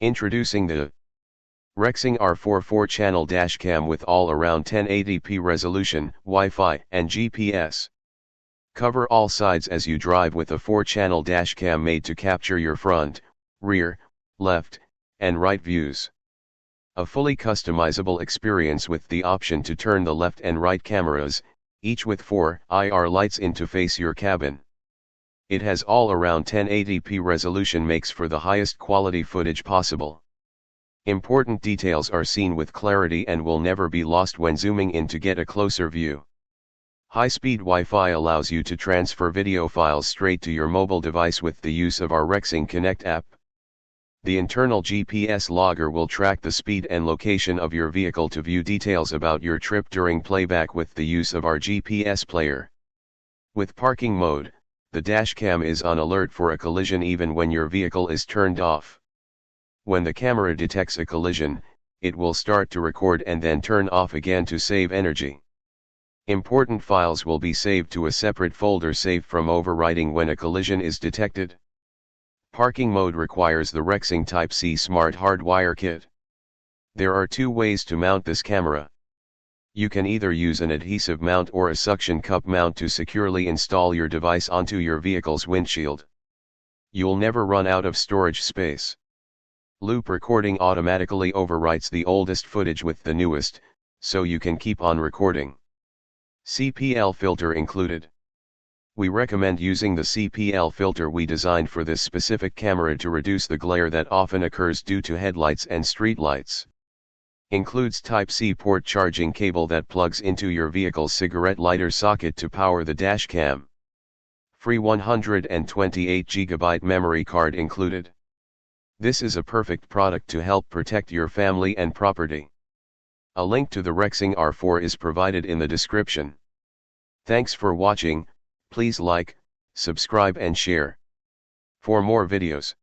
Introducing the Rexing R4 4-channel dashcam with all-around 1080p resolution, Wi-Fi, and GPS. Cover all sides as you drive with a 4-channel dashcam made to capture your front, rear, left, and right views. A fully customizable experience with the option to turn the left and right cameras, each with 4 IR lights in to face your cabin. It has all-around 1080p resolution, makes for the highest quality footage possible. Important details are seen with clarity and will never be lost when zooming in to get a closer view. High-speed Wi-Fi allows you to transfer video files straight to your mobile device with the use of our Rexing Connect app. The internal GPS logger will track the speed and location of your vehicle to view details about your trip during playback with the use of our GPS player. With parking mode, the dashcam is on alert for a collision even when your vehicle is turned off. When the camera detects a collision, it will start to record and then turn off again to save energy. Important files will be saved to a separate folder, safe from overwriting when a collision is detected. Parking mode requires the Rexing Type-C Smart Hardwire Kit. There are 2 ways to mount this camera. You can either use an adhesive mount or a suction cup mount to securely install your device onto your vehicle's windshield. You'll never run out of storage space. Loop recording automatically overwrites the oldest footage with the newest, so you can keep on recording. CPL filter included. We recommend using the CPL filter we designed for this specific camera to reduce the glare that often occurs due to headlights and streetlights. Includes Type-C port charging cable that plugs into your vehicle's cigarette lighter socket to power the dashcam. Free 128GB memory card included. This is a perfect product to help protect your family and property. A link to the Rexing R4 is provided in the description. Thanks for watching. Please like, subscribe and share. For more videos.